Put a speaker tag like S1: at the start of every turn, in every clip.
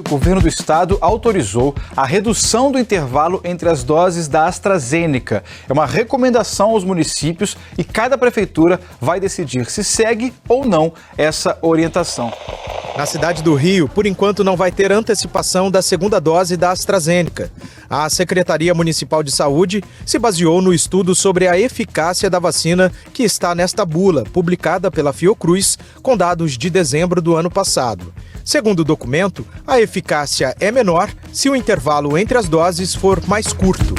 S1: o governo do estado autorizou a redução do intervalo entre as doses da AstraZeneca. É uma recomendação aos municípios e cada prefeitura vai decidir se segue ou não essa orientação.
S2: Na cidade do Rio, por enquanto não vai ter antecipação da segunda dose da AstraZeneca. A Secretaria Municipal de Saúde se baseou no estudo sobre a eficácia da vacina que está nesta bula, publicada pela Fiocruz, com dados de dezembro do ano passado. Segundo o documento, a eficácia é menor se o intervalo entre as doses for mais curto.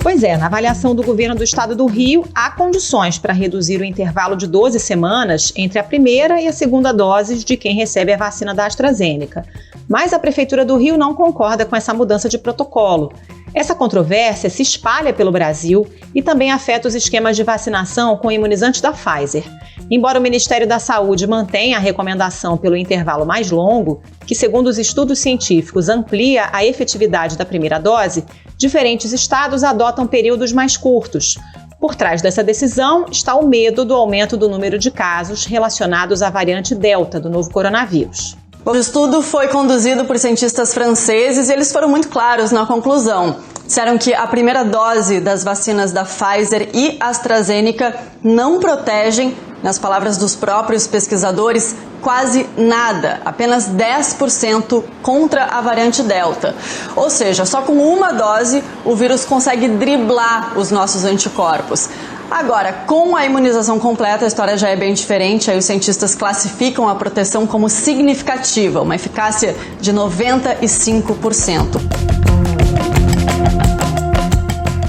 S3: Pois é, na avaliação do governo do estado do Rio, há condições para reduzir o intervalo de 12 semanas entre a primeira e a segunda dose de quem recebe a vacina da AstraZeneca. Mas a Prefeitura do Rio não concorda com essa mudança de protocolo. Essa controvérsia se espalha pelo Brasil e também afeta os esquemas de vacinação com imunizantes da Pfizer. Embora o Ministério da Saúde mantenha a recomendação pelo intervalo mais longo, que segundo os estudos científicos amplia a efetividade da primeira dose, diferentes estados adotam períodos mais curtos. Por trás dessa decisão está o medo do aumento do número de casos relacionados à variante Delta do novo coronavírus.
S4: O estudo foi conduzido por cientistas franceses e eles foram muito claros na conclusão. Disseram que a primeira dose das vacinas da Pfizer e AstraZeneca não protegem, nas palavras dos próprios pesquisadores, quase nada, apenas 10% contra a variante Delta. Ou seja, só com uma dose o vírus consegue driblar os nossos anticorpos. Agora, com a imunização completa, a história já é bem diferente. Aí os cientistas classificam a proteção como significativa, uma eficácia de 95%.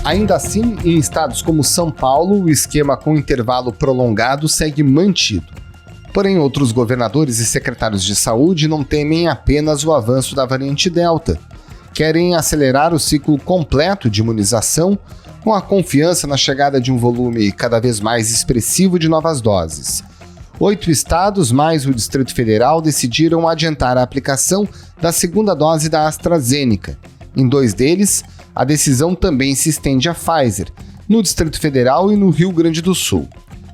S5: Ainda assim, em estados como São Paulo, o esquema com intervalo prolongado segue mantido. Porém, outros governadores e secretários de saúde não temem apenas o avanço da variante Delta. Querem acelerar o ciclo completo de imunização com a confiança na chegada de um volume cada vez mais expressivo de novas doses. 8 estados, mais o Distrito Federal, decidiram adiantar a aplicação da segunda dose da AstraZeneca. Em 2 deles, a decisão também se estende à Pfizer, no Distrito Federal e no Rio Grande do Sul.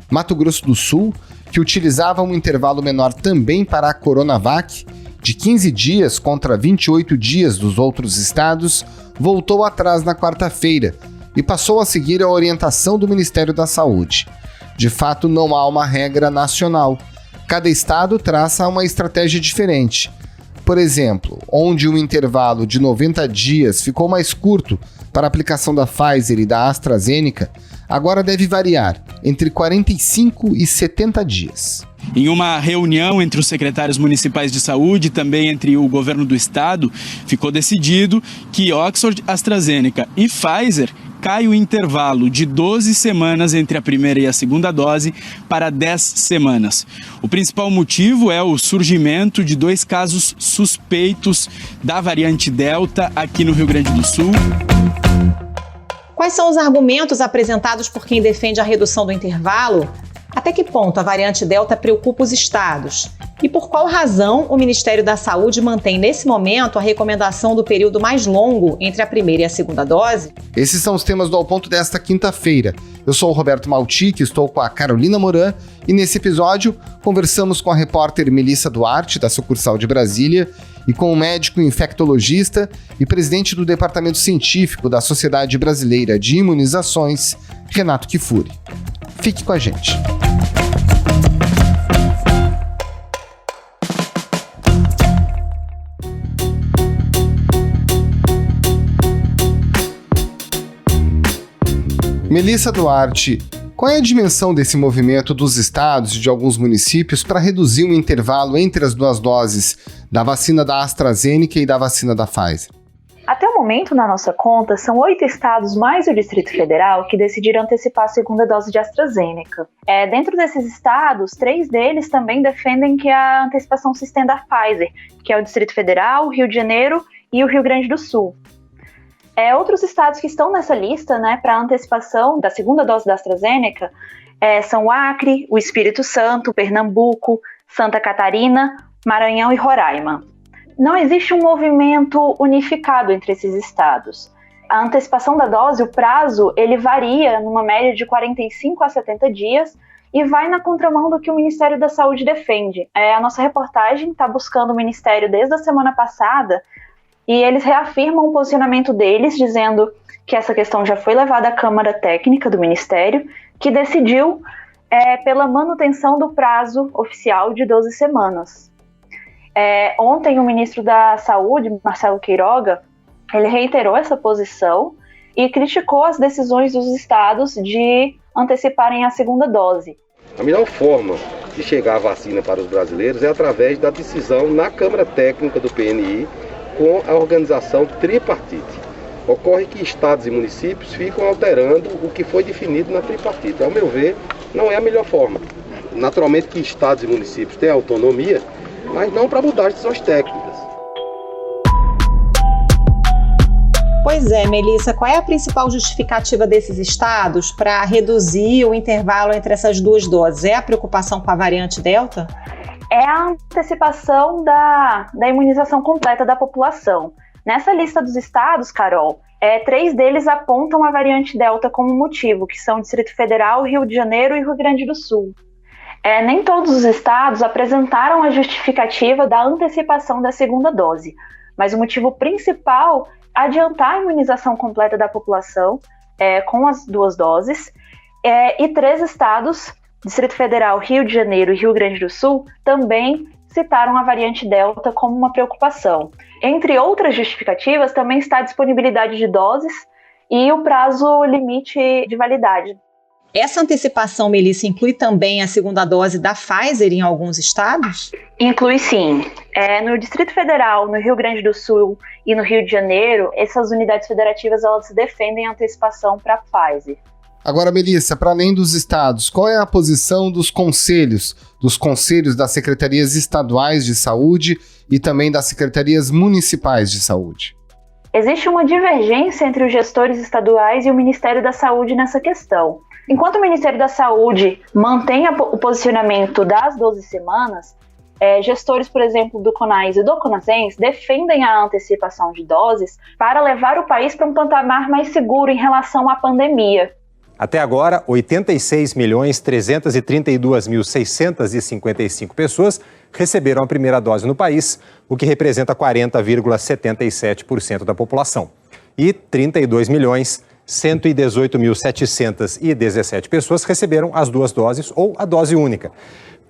S5: Mato Grosso do Sul, que utilizava um intervalo menor também para a Coronavac, de 15 dias contra 28 dias dos outros estados, voltou atrás na quarta-feira e passou a seguir a orientação do Ministério da Saúde. De fato, não há uma regra nacional. Cada estado traça uma estratégia diferente. Por exemplo, onde o intervalo de 90 dias ficou mais curto para a aplicação da Pfizer e da AstraZeneca, agora deve variar entre 45 e 70 dias.
S6: Em uma reunião entre os secretários municipais de saúde e também entre o governo do estado, ficou decidido que Oxford, AstraZeneca e Pfizer cai o intervalo de 12 semanas entre a primeira e a segunda dose para 10 semanas. O principal motivo é o surgimento de 2 casos suspeitos da variante Delta aqui no Rio Grande do Sul.
S3: Quais são os argumentos apresentados por quem defende a redução do intervalo? Até que ponto a variante Delta preocupa os estados? E por qual razão o Ministério da Saúde mantém nesse momento a recomendação do período mais longo entre a primeira e a segunda dose?
S5: Esses são os temas do Ao Ponto desta quinta-feira. Eu sou o Roberto Maltic, estou com a Carolina Moran e nesse episódio conversamos com a repórter Melissa Duarte, da sucursal de Brasília, e com o médico infectologista e presidente do Departamento Científico da Sociedade Brasileira de Imunizações, Renato Kifuri. Fique com a gente. Melissa Duarte, qual é a dimensão desse movimento dos estados e de alguns municípios para reduzir o intervalo entre as 2 doses da vacina da AstraZeneca e da vacina da Pfizer?
S7: Até o momento, na nossa conta, são 8 estados mais o Distrito Federal que decidiram antecipar a segunda dose de AstraZeneca. Dentro desses estados, 3 deles também defendem que a antecipação se estenda à Pfizer, que é o Distrito Federal, o Rio de Janeiro e o Rio Grande do Sul. Outros estados que estão nessa lista, para a antecipação da segunda dose da AstraZeneca são o Acre, o Espírito Santo, Pernambuco, Santa Catarina, Maranhão e Roraima. Não existe um movimento unificado entre esses estados. A antecipação da dose, o prazo, ele varia numa média de 45 a 70 dias e vai na contramão do que o Ministério da Saúde defende. A nossa reportagem está buscando o Ministério desde a semana passada e eles reafirmam o posicionamento deles, dizendo que essa questão já foi levada à Câmara Técnica do Ministério, que decidiu pela manutenção do prazo oficial de 12 semanas. Ontem, o ministro da Saúde, Marcelo Queiroga, ele reiterou essa posição e criticou as decisões dos estados de anteciparem a segunda dose.
S8: A melhor forma de chegar a vacina para os brasileiros é através da decisão na Câmara Técnica do PNI com a organização tripartite. Ocorre que estados e municípios ficam alterando o que foi definido na tripartite. Ao meu ver, não é a melhor forma. Naturalmente que estados e municípios têm autonomia, mas não para mudar as decisões técnicas.
S3: Pois é, Melissa, qual é a principal justificativa desses estados para reduzir o intervalo entre essas duas doses? É a preocupação com a variante Delta?
S7: É a antecipação da imunização completa da população. Nessa lista dos estados, Carol, 3 deles apontam a variante Delta como motivo, que são o Distrito Federal, Rio de Janeiro e Rio Grande do Sul. Nem todos os estados apresentaram a justificativa da antecipação da segunda dose, mas o motivo principal é adiantar a imunização completa da população com as 2 doses, e 3 estados, Distrito Federal, Rio de Janeiro e Rio Grande do Sul, também citaram a variante Delta como uma preocupação. Entre outras justificativas, também está a disponibilidade de doses e o prazo limite de validade.
S3: Essa antecipação, Melissa, inclui também a segunda dose da Pfizer em alguns estados?
S7: Inclui sim. No Distrito Federal, no Rio Grande do Sul e no Rio de Janeiro, essas unidades federativas elas defendem a antecipação para a Pfizer.
S5: Agora, Melissa, para além dos estados, qual é a posição dos conselhos das secretarias estaduais de saúde e também das secretarias municipais de saúde?
S7: Existe uma divergência entre os gestores estaduais e o Ministério da Saúde nessa questão. Enquanto o Ministério da Saúde mantém o posicionamento das 12 semanas, gestores, por exemplo, do CONAS e do CONASENS defendem a antecipação de doses para levar o país para um patamar mais seguro em relação à pandemia.
S9: Até agora, 86.332.655 pessoas receberam a primeira dose no país, o que representa 40,77% da população. E 32.118.717 pessoas receberam as 2 doses ou a dose única.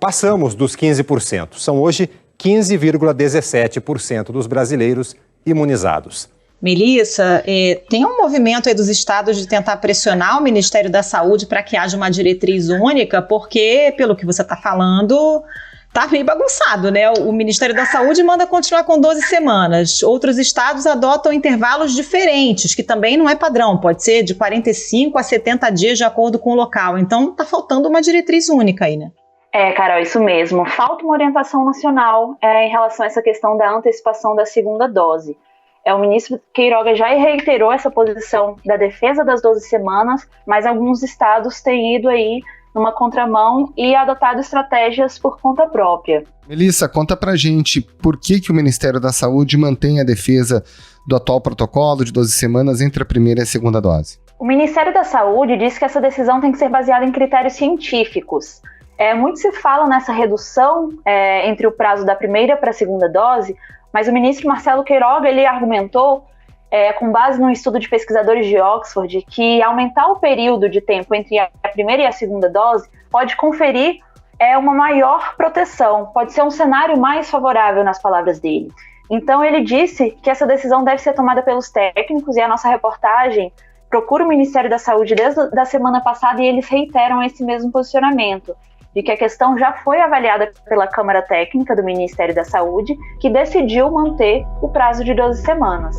S9: Passamos dos 15%. São hoje 15,17% dos brasileiros imunizados.
S3: Melissa, tem um movimento aí dos estados de tentar pressionar o Ministério da Saúde para que haja uma diretriz única, porque, pelo que você está falando, está meio bagunçado, né? O Ministério da Saúde manda continuar com 12 semanas. Outros estados adotam intervalos diferentes, que também não é padrão, pode ser de 45 a 70 dias de acordo com o local. Então, está faltando uma diretriz única aí, né?
S7: Carol, isso mesmo. Falta uma orientação nacional em relação a essa questão da antecipação da segunda dose. O ministro Queiroga já reiterou essa posição da defesa das 12 semanas, mas alguns estados têm ido aí numa contramão e adotado estratégias por conta própria.
S5: Melissa, conta pra gente por que o Ministério da Saúde mantém a defesa do atual protocolo de 12 semanas entre a primeira e a segunda dose.
S7: O Ministério da Saúde diz que essa decisão tem que ser baseada em critérios científicos. Muito se fala nessa redução entre o prazo da primeira para a segunda dose, mas o ministro Marcelo Queiroga ele argumentou, com base num estudo de pesquisadores de Oxford, que aumentar o período de tempo entre a primeira e a segunda dose pode conferir uma maior proteção, pode ser um cenário mais favorável nas palavras dele. Então ele disse que essa decisão deve ser tomada pelos técnicos e a nossa reportagem procura o Ministério da Saúde desde a semana passada e eles reiteram esse mesmo posicionamento, de que a questão já foi avaliada pela Câmara Técnica do Ministério da Saúde, que decidiu manter o prazo de 12 semanas.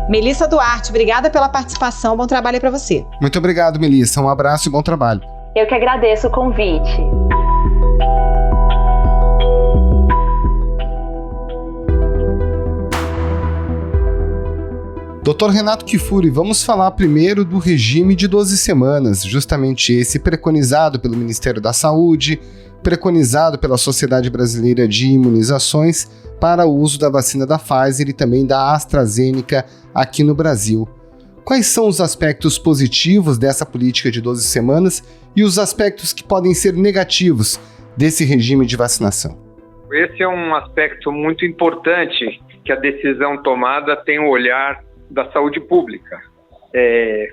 S3: Melissa Duarte, obrigada pela participação, bom trabalho aí para você.
S5: Muito obrigado, Melissa, um abraço e bom trabalho.
S7: Eu que agradeço o convite.
S5: Dr. Renato Kifuri, vamos falar primeiro do regime de 12 semanas, justamente esse preconizado pelo Ministério da Saúde, preconizado pela Sociedade Brasileira de Imunizações para o uso da vacina da Pfizer e também da AstraZeneca aqui no Brasil. Quais são os aspectos positivos dessa política de 12 semanas e os aspectos que podem ser negativos desse regime de vacinação?
S10: Esse é um aspecto muito importante, que a decisão tomada tem o olhar da saúde pública.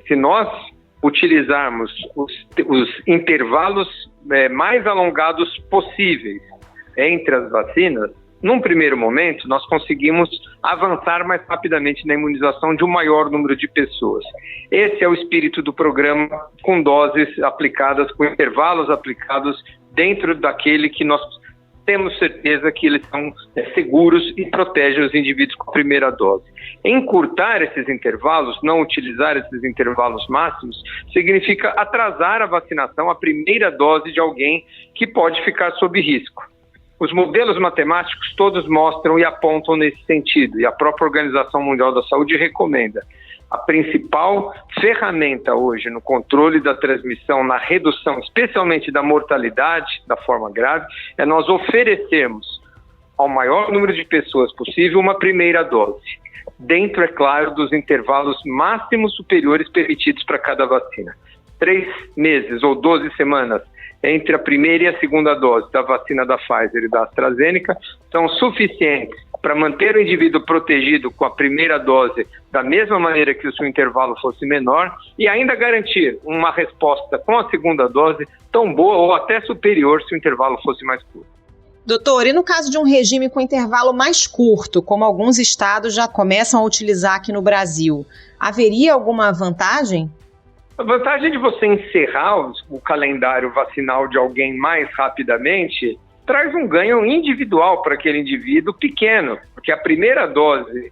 S10: Se nós utilizarmos os intervalos mais alongados possíveis entre as vacinas, num primeiro momento, nós conseguimos avançar mais rapidamente na imunização de um maior número de pessoas. Esse é o espírito do programa, com doses aplicadas, com intervalos aplicados dentro daquele que nós temos certeza que eles são seguros e protegem os indivíduos com a primeira dose. Encurtar esses intervalos, não utilizar esses intervalos máximos, significa atrasar a vacinação, a primeira dose de alguém que pode ficar sob risco. Os modelos matemáticos todos mostram e apontam nesse sentido, e a própria Organização Mundial da Saúde recomenda. A principal ferramenta hoje no controle da transmissão, na redução, especialmente da mortalidade da forma grave, é nós oferecermos ao maior número de pessoas possível uma primeira dose, dentro, é claro, dos intervalos máximos superiores permitidos para cada vacina. 3 meses ou 12 semanas entre a primeira e a segunda dose da vacina da Pfizer e da AstraZeneca são suficientes para manter o indivíduo protegido com a primeira dose da mesma maneira que se o intervalo fosse menor e ainda garantir uma resposta com a segunda dose tão boa ou até superior se o intervalo fosse mais curto.
S3: Doutor, e no caso de um regime com intervalo mais curto, como alguns estados já começam a utilizar aqui no Brasil, haveria alguma vantagem?
S10: A vantagem de você encerrar o calendário vacinal de alguém mais rapidamente traz um ganho individual para aquele indivíduo pequeno, porque a primeira dose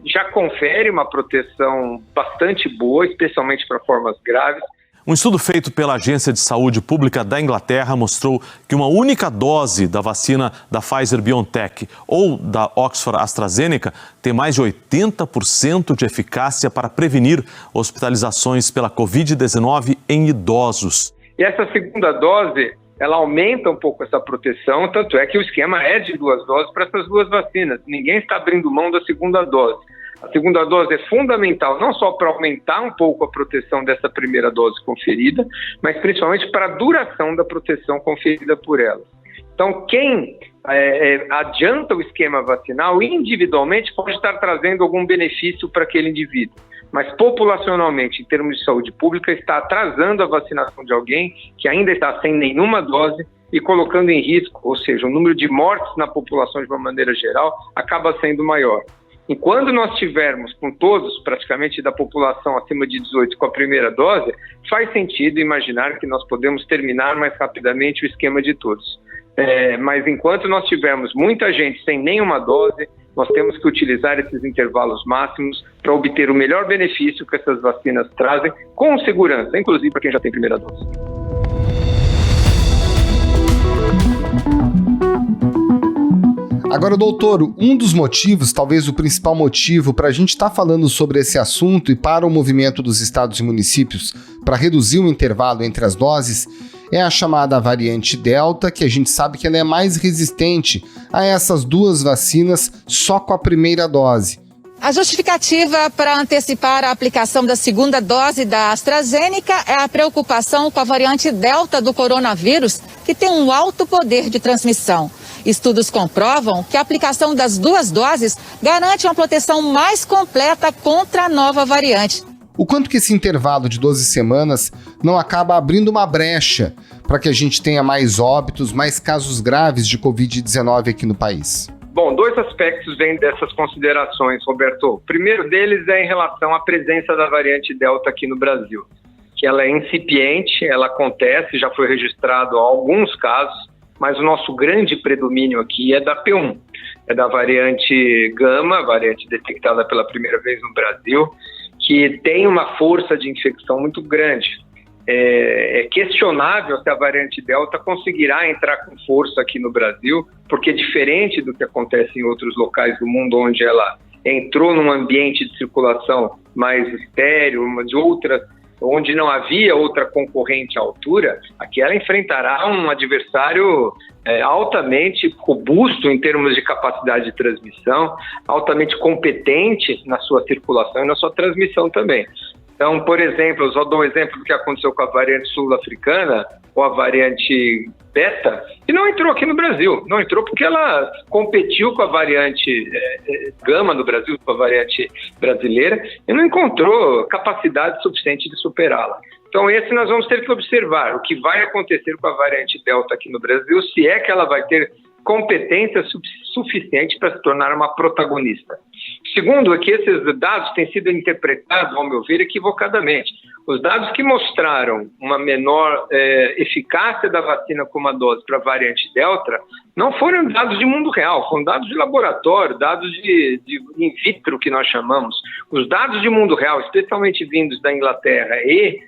S10: já confere uma proteção bastante boa, especialmente para formas graves.
S11: Um estudo feito pela Agência de Saúde Pública da Inglaterra mostrou que uma única dose da vacina da Pfizer-BioNTech ou da Oxford AstraZeneca tem mais de 80% de eficácia para prevenir hospitalizações pela Covid-19 em idosos.
S10: E essa segunda dose, ela aumenta um pouco essa proteção, tanto é que o esquema é de 2 doses para essas 2 vacinas. Ninguém está abrindo mão da segunda dose. A segunda dose é fundamental não só para aumentar um pouco a proteção dessa primeira dose conferida, mas principalmente para a duração da proteção conferida por ela. Então, quem adianta o esquema vacinal, individualmente pode estar trazendo algum benefício para aquele indivíduo, mas populacionalmente, em termos de saúde pública, está atrasando a vacinação de alguém que ainda está sem nenhuma dose e colocando em risco, ou seja, o número de mortes na população de uma maneira geral acaba sendo maior. E quando nós tivermos com todos, praticamente da população acima de 18 com a primeira dose, faz sentido imaginar que nós podemos terminar mais rapidamente o esquema de todos. Mas enquanto nós tivermos muita gente sem nenhuma dose, nós temos que utilizar esses intervalos máximos para obter o melhor benefício que essas vacinas trazem, com segurança, inclusive para quem já tem primeira dose.
S5: Agora, doutor, um dos motivos, talvez o principal motivo para a gente estar falando sobre esse assunto e para o movimento dos estados e municípios para reduzir o intervalo entre as doses é a chamada variante Delta, que a gente sabe que ela é mais resistente a essas 2 vacinas só com a primeira dose.
S12: A justificativa para antecipar a aplicação da segunda dose da AstraZeneca é a preocupação com a variante Delta do coronavírus, que tem um alto poder de transmissão. Estudos comprovam que a aplicação das 2 doses garante uma proteção mais completa contra a nova variante.
S5: O quanto que esse intervalo de 12 semanas não acaba abrindo uma brecha para que a gente tenha mais óbitos, mais casos graves de Covid-19 aqui no país?
S10: Bom, 2 aspectos vêm dessas considerações, Roberto. O primeiro deles é em relação à presença da variante Delta aqui no Brasil, que ela é incipiente, ela acontece, já foi registrado alguns casos, mas o nosso grande predomínio aqui é da P1, é da variante Gama, variante detectada pela primeira vez no Brasil, que tem uma força de infecção muito grande. É questionável se a variante Delta conseguirá entrar com força aqui no Brasil, porque diferente do que acontece em outros locais do mundo, onde ela entrou num ambiente de circulação mais estéril, de outras onde não havia outra concorrente à altura, aqui ela enfrentará um adversário altamente robusto em termos de capacidade de transmissão, altamente competente na sua circulação e na sua transmissão também. Então, por exemplo, eu só dou um exemplo do que aconteceu com a variante sul-africana, ou a variante beta, que não entrou aqui no Brasil. Não entrou porque ela competiu com a variante gama no Brasil, com a variante brasileira, e não encontrou capacidade suficiente de superá-la. Então, esse nós vamos ter que observar o que vai acontecer com a variante Delta aqui no Brasil, se é que ela vai ter competência suficiente para se tornar uma protagonista. Segundo, é que esses dados têm sido interpretados, ao meu ver, equivocadamente. Os dados que mostraram uma menor eficácia da vacina com uma dose para a variante Delta não foram dados de mundo real, foram dados de laboratório, dados de in vitro, que nós chamamos. Os dados de mundo real, especialmente vindos da Inglaterra e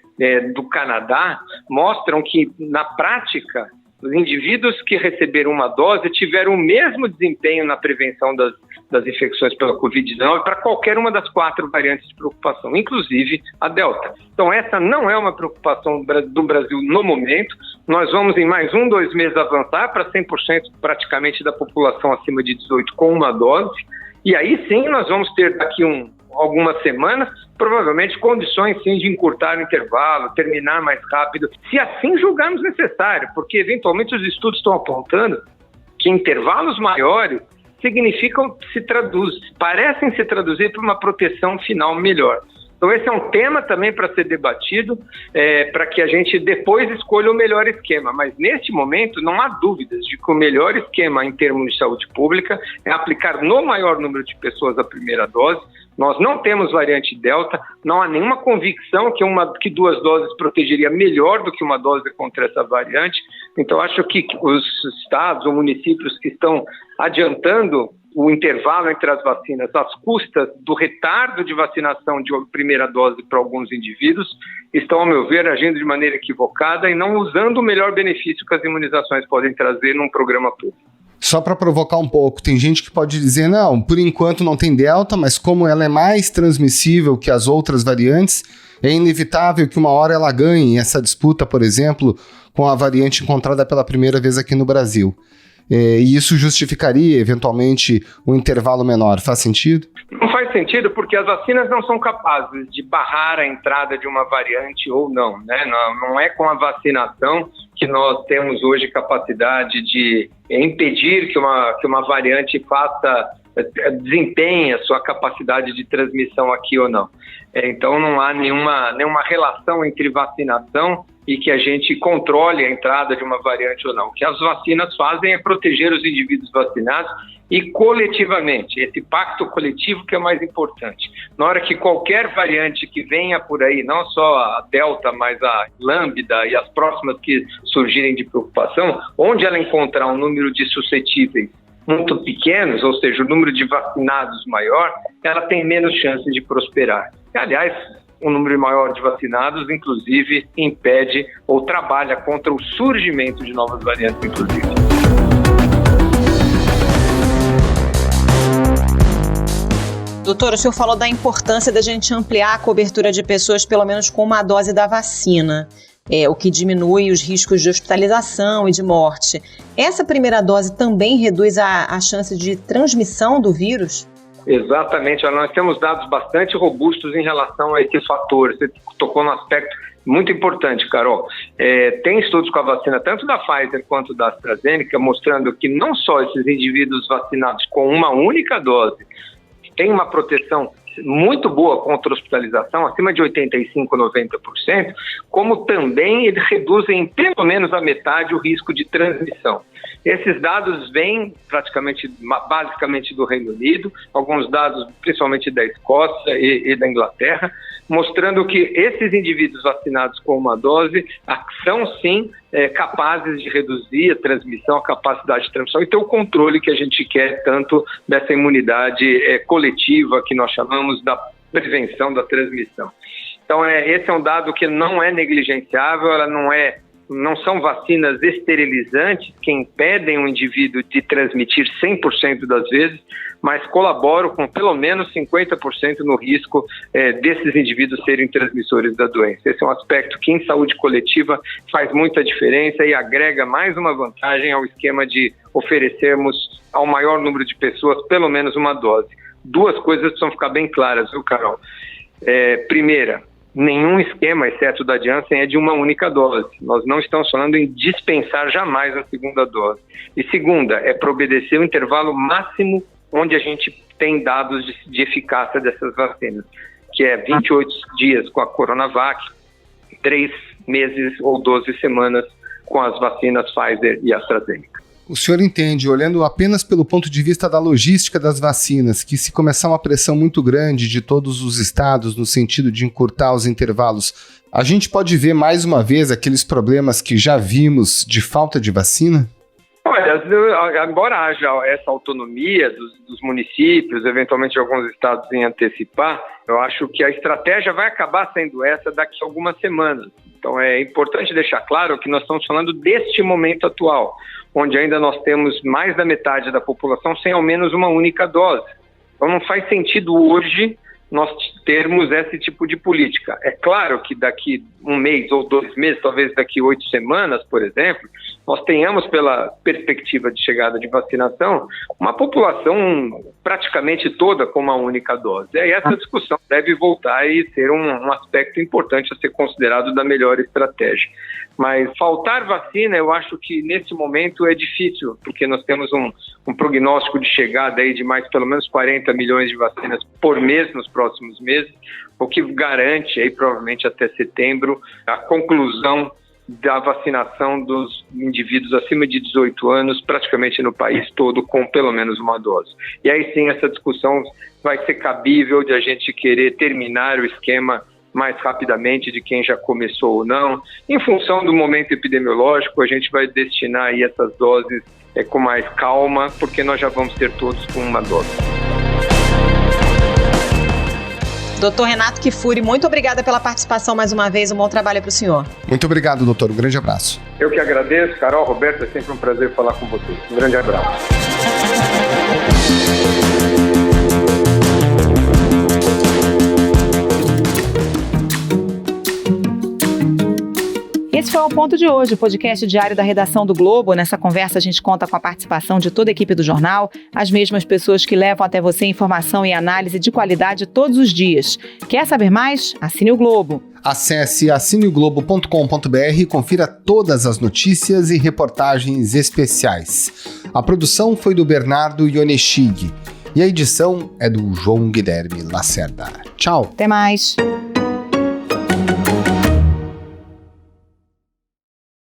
S10: do Canadá, mostram que, na prática, os indivíduos que receberam uma dose tiveram o mesmo desempenho na prevenção das infecções pela Covid-19 para qualquer uma das 4 variantes de preocupação, inclusive a Delta. Então, essa não é uma preocupação do Brasil no momento. Nós vamos, em mais 1-2 meses, avançar para 100% praticamente da população acima de 18 com uma dose. E aí sim, nós vamos ter daqui algumas semanas, provavelmente condições sim de encurtar o intervalo, terminar mais rápido, se assim julgarmos necessário, porque eventualmente os estudos estão apontando que intervalos maiores parecem se traduzir para uma proteção final melhor. Então esse é um tema também para ser debatido, para que a gente depois escolha o melhor esquema. Mas neste momento não há dúvidas de que o melhor esquema em termos de saúde pública é aplicar no maior número de pessoas a primeira dose. Nós não temos variante Delta, não há nenhuma convicção que 2 doses protegeria melhor do que uma dose contra essa variante. Então acho que os estados ou municípios que estão adiantando o intervalo entre as vacinas às custas do retardo de vacinação de primeira dose para alguns indivíduos, estão, ao meu ver, agindo de maneira equivocada e não usando o melhor benefício que as imunizações podem trazer num programa público.
S5: Só para provocar um pouco, tem gente que pode dizer, não, por enquanto não tem Delta, mas como ela é mais transmissível que as outras variantes, é inevitável que uma hora ela ganhe essa disputa, por exemplo, com a variante encontrada pela primeira vez aqui no Brasil. E isso justificaria, eventualmente, um intervalo menor. Faz sentido?
S10: Não faz sentido porque as vacinas não são capazes de barrar a entrada de uma variante ou não, né? Não é com a vacinação que nós temos hoje capacidade de impedir que uma variante desempenhe a sua capacidade de transmissão aqui ou não. Então não há nenhuma relação entre vacinação e que a gente controle a entrada de uma variante ou não. O que as vacinas fazem é proteger os indivíduos vacinados e coletivamente, esse pacto coletivo que é mais importante. Na hora que qualquer variante que venha por aí, não só a Delta, mas a Lambda e as próximas que surgirem de preocupação, onde ela encontrar um número de suscetíveis muito pequenos, ou seja, o número de vacinados maior, ela tem menos chance de prosperar. Aliás, um número maior de vacinados, inclusive, impede ou trabalha contra o surgimento de novas variantes, inclusive.
S3: Doutor, o senhor falou da importância da gente ampliar a cobertura de pessoas, pelo menos com uma dose da vacina, o que diminui os riscos de hospitalização e de morte. Essa primeira dose também reduz a chance de transmissão do vírus?
S10: Exatamente, nós temos dados bastante robustos em relação a esse fator. Você tocou num aspecto muito importante, Carol. Tem estudos com a vacina, tanto da Pfizer quanto da AstraZeneca, mostrando que não só esses indivíduos vacinados com uma única dose têm uma proteção muito boa contra a hospitalização, acima de 85%, 90%, como também eles reduzem em pelo menos a metade o risco de transmissão. Esses dados vêm basicamente do Reino Unido, alguns dados principalmente da Escócia e da Inglaterra, mostrando que esses indivíduos vacinados com uma dose são sim capazes de reduzir a transmissão, a capacidade de transmissão e ter o controle que a gente quer tanto dessa imunidade coletiva que nós chamamos da prevenção da transmissão. Então esse é um dado que não é negligenciável, ela não é não são vacinas esterilizantes que impedem o indivíduo de transmitir 100% das vezes, mas colaboram com pelo menos 50% no risco desses indivíduos serem transmissores da doença. Esse é um aspecto que em saúde coletiva faz muita diferença e agrega mais uma vantagem ao esquema de oferecermos ao maior número de pessoas pelo menos uma dose. Duas coisas precisam ficar bem claras, viu, Carol? Primeira, nenhum esquema, exceto da Janssen, é de uma única dose. Nós não estamos falando em dispensar jamais a segunda dose. E segunda, é para obedecer o intervalo máximo onde a gente tem dados de eficácia dessas vacinas, que é 28 dias com a Coronavac, 3 meses ou 12 semanas com as vacinas Pfizer e AstraZeneca.
S5: O senhor entende, olhando apenas pelo ponto de vista da logística das vacinas, que se começar uma pressão muito grande de todos os estados no sentido de encurtar os intervalos, a gente pode ver mais uma vez aqueles problemas que já vimos de falta de vacina?
S10: Olha, embora haja essa autonomia dos municípios, eventualmente de alguns estados em antecipar, eu acho que a estratégia vai acabar sendo essa daqui a algumas semanas. Então é importante deixar claro que nós estamos falando deste momento atual, onde ainda nós temos mais da metade da população sem ao menos uma única dose. Então não faz sentido hoje nós termos esse tipo de política. É claro que daqui 1 mês ou 2 meses, talvez daqui 8 semanas, por exemplo, nós tenhamos, pela perspectiva de chegada de vacinação, uma população praticamente toda com uma única dose. E aí essa discussão deve voltar e ser um aspecto importante a ser considerado da melhor estratégia. Mas faltar vacina, eu acho que nesse momento é difícil, porque nós temos um prognóstico de chegada aí de mais pelo menos 40 milhões de vacinas por mês nos próximos meses, o que garante aí provavelmente até setembro a conclusão da vacinação dos indivíduos acima de 18 anos, praticamente no país todo, com pelo menos uma dose. E aí sim essa discussão vai ser cabível de a gente querer terminar o esquema mais rapidamente de quem já começou ou não. Em função do momento epidemiológico, a gente vai destinar aí essas doses com mais calma, porque nós já vamos ter todos com uma dose.
S3: Doutor Renato Kifuri, muito obrigada pela participação mais uma vez, um bom trabalho para o senhor.
S5: Muito obrigado, doutor. Um grande abraço.
S10: Eu que agradeço. Carol, Roberto, é sempre um prazer falar com vocês. Um grande abraço.
S3: Esse foi o Ponto de hoje, o podcast diário da redação do Globo. Nessa conversa a gente conta com a participação de toda a equipe do jornal, as mesmas pessoas que levam até você informação e análise de qualidade todos os dias. Quer saber mais? Assine o Globo.
S5: Acesse assineoglobo.com.br e confira todas as notícias e reportagens especiais. A produção foi do Bernardo Ionechig e a edição é do João Guilherme Lacerda. Tchau.
S3: Até mais.